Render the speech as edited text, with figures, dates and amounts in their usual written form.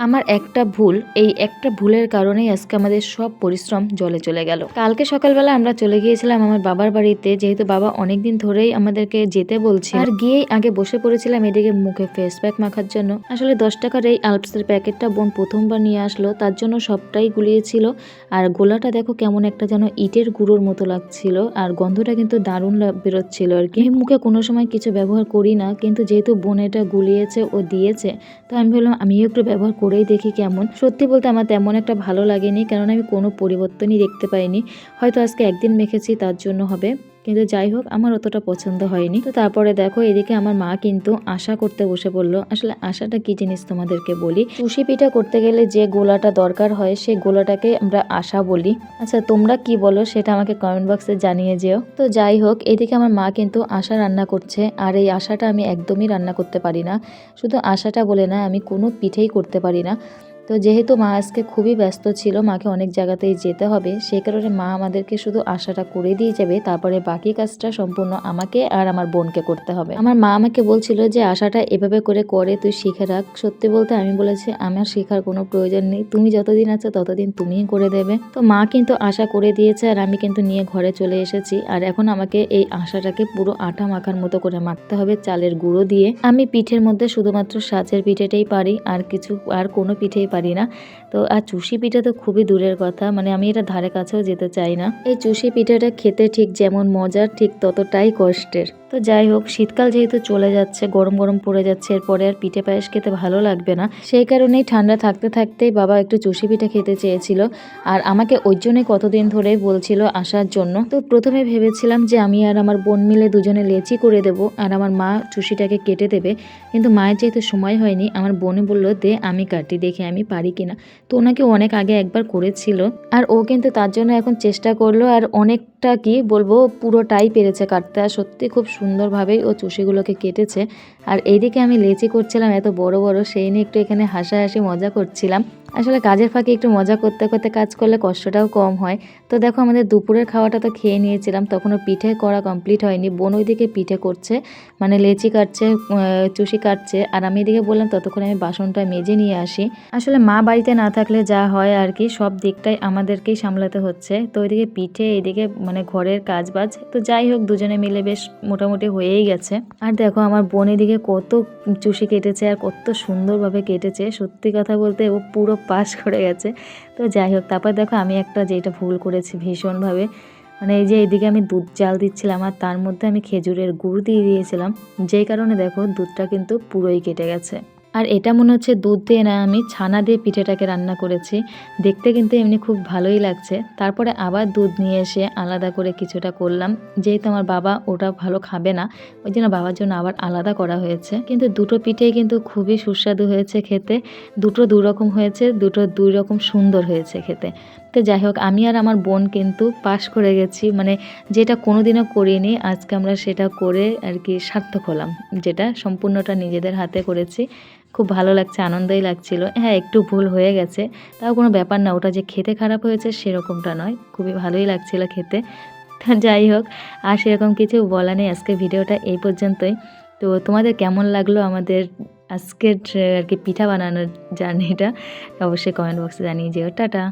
আমার একটা ভুল, এই একটা ভুলের কারণেই আজকে আমাদের সব পরিশ্রম জলে চলে গেল। কালকে সকালবেলা আমরা চলে গিয়েছিলাম আমার বাবার বাড়িতে, যেহেতু বাবা অনেকদিন ধরেই আমাদেরকে যেতে বলছে। আর গিয়েই আগে বসে পড়েছিলাম এদিকে মুখে ফেস প্যাক মাখার জন্য। আসলে 10 টাকার এই আলপসের প্যাকেটটা বোন প্রথমবার নিয়ে আসলো, তার জন্য সবটাই গুলিয়েছিল। আর গোলাটা দেখো কেমন একটা যেন ইটের গুঁড়োর মতো লাগছিল, আর গন্ধটা কিন্তু দারুণ বেরোচ্ছিল আর কি। মুখে কোনো সময় কিছু ব্যবহার করি না, কিন্তু যেহেতু বোন এটা গুলিয়েছে ও দিয়েছে, তো আমি ভাবলাম আমিও একটু ব্যবহার করেই দেখি কেমন। সত্যি বলতে আমার তেমন একটা ভালো লাগেনি, কারণ আমি কোনো পরিবর্তনই দেখতে পাইনি। হয়তো আজকে একদিন মেখেছি তার জন্য হবে, কিন্তু যাই হোক আমার অতটা পছন্দ হয়নি। তো তারপরে দেখো এদিকে আমার মা কিন্তু আশা করতে বসে পড়লো। আসলে আশাটা কি জিনিস তোমাদেরকে বলি, চুষি পিঠা করতে গেলে যে গোলাটা দরকার হয় সেই গোলাটাকে আমরা আশা বলি। আচ্ছা তোমরা কি বলো সেটা আমাকে কমেন্ট বক্সে জানিয়ে যেও। তো যাই হোক এদিকে আমার মা কিন্তু আশা রান্না করছে, আর এই আশাটা আমি একদমই রান্না করতে পারি না। শুধু আশাটা বলে না, আমি কোনো পিঠেই করতে পারি না। তো যেহেতু মা আজকে খুবই ব্যস্ত ছিল, মাকে অনেক জায়গাতেই যেতে হবে, সেই কারণে মা আমাদেরকে শুধু আশাটা করে দিয়ে যাবে, তারপরে বাকি কাজটা সম্পূর্ণ আমাকে আর আমার বোনকে করতে হবে। আমার মা আমাকে বলছিল যে আশাটা এভাবে করে তুই শিখে রাখ। সত্যি বলতে আমি বলেছি আমার শেখার কোনো প্রয়োজন নেই, তুমি যতদিন আছো ততদিন তুমিই করে দেবে। তো মা কিন্তু আশা করে দিয়েছে, আর আমি কিন্তু নিয়ে ঘরে চলে এসেছি। আর এখন আমাকে এই আশাটাকে পুরো আটা মাখার মতো করে মাখতে হবে চালের গুঁড়ো দিয়ে। আমি পিঠের মধ্যে শুধুমাত্র সাজের পিঠেটাই পারি, আর কোনো পিঠেই পারি না। তো আর চুষি পিঠা তো খুবই দূরের কথা, মানে আমি এটা ধারে কাছেও যেতে চাই না। এই চুষি পিঠাটা খেতে ঠিক যেমন মজার, ঠিক ততটাই কষ্টের। তো যাই হোক শীতকাল যেহেতু চলে যাচ্ছে, গরম গরম পড়ে যাচ্ছে, এরপরে আর পিঠে পায়েস খেতে ভালো লাগবে না, সেই কারণেই ঠান্ডা থাকতে থাকতেই বাবা একটু চুষি পিঠা খেতে চেয়েছিল। আর আমাকে ওই জন্যই কতদিন ধরে বলছিল আসার জন্য। তো প্রথমে ভেবেছিলাম যে আমি আর আমার বোন মিলে দুজনে লেচি করে দেব, আর আমার মা চুষিটাকে কেটে দেবে। কিন্তু মায়ের যেহেতু সময় হয়নি, আমার বোনে বললো দে আমি কাটি, দেখে আমি পারি কিনা। তো ওনাকে অনেক আগে একবার করেছিল, আর ও কিন্তু তার জন্য এখন চেষ্টা করলো, আর অনেকটা কি বলবো পুরোটাই পেরেছে কাটতে। আর সত্যি খুব সুন্দরভাবেই ও চুষিগুলোকে কেটেছে। আর এইদিকে আমি লেচি করছিলাম এত বড় বড়, সেই নিয়ে একটু এখানে হাসাহাসি মজা করছিলাম। আসলে কাজের ফাঁকে একটু মজা করতে করতে কাজ করলে কষ্টটাও কম হয়। তো দেখো আমাদের দুপুরের খাওয়াটা তো খেয়ে নিয়েছিলাম, তখনও পিঠে করা কমপ্লিট হয়নি। বোন ওইদিকে পিঠে করছে, মানে লেচি কাটছে, চুষি কাটছে, আর আমি এদিকে বললাম ততক্ষণে আমি বাসনটা মেজে নিয়ে আসি। আসলে মা বাড়িতে না থাকলে যা হয় আর কি, সব দিকটাই আমাদেরকেই সামলাতে হচ্ছে। তো ওইদিকে পিঠে, এইদিকে মানে ঘরের কাজ বাজ, তো যাই হোক দুজনে মিলে বেশ মোটামুটি হয়েই গেছে। আর দেখো আমার বোন এদিকে কত চুষি কেটেছে, আর কত সুন্দরভাবে কেটেছে। সত্যি কথা বলতে ও পুরো পাস করে গেছে। তো যাই হোক তারপর দেখো আমি একটা যেটা ভুল করেছি ভীষণভাবে, মানে এই যে এইদিকে আমি দুধ জাল দিচ্ছিলাম, আর তার মধ্যে আমি খেজুরের গুড় দিয়ে দিয়েছিলাম, যেই কারণে দেখো দুধটা কিন্তু পুরোই কেটে গেছে। আর এটা মনে হচ্ছে দুধ দিয়ে না, আমি ছানা দিয়ে পিঠেটাকে রান্না করেছি। দেখতে কিন্তু এমনি খুব ভালোই লাগছে। তারপরে আবার দুধ নিয়ে এসে আলাদা করে কিছুটা করলাম, যেহেতু আমার বাবা ওটা ভালো খাবে না, ওই জন্য বাবার জন্য আবার আলাদা করা হয়েছে। কিন্তু দুটো পিঠেই কিন্তু খুবই সুস্বাদু হয়েছে খেতে। দুটো দুই রকম হয়েছে, দুটো দুই রকম সুন্দর হয়েছে খেতে। তো যাই হোক আমি আর আমার বোন কিন্তু পাশ করে গেছি, মানে যেটা কোনোদিনও করিনি, আজকে আমরা সেটা করে আর কি সার্থক হলাম, যেটা সম্পূর্ণটা নিজেদের হাতে করেছি। খুব ভালো লাগছে, আনন্দই লাগছিল। হ্যাঁ একটু ভুল হয়ে গেছে, তাও কোনো ব্যাপার না, ওটা যে খেতে খারাপ হয়েছে সেরকমটা নয়, খুবই ভালোই লাগছিল খেতে। তা যাই হোক আর সেরকম কিছু বলা নেই, আজকে ভিডিওটা এই পর্যন্তই। তো তোমাদের কেমন লাগলো আমাদের আজকের আর কি পিঠা বানানোর জার্নিটা, অবশ্যই কমেন্ট বক্সে জানিয়ে যেও। টাটা।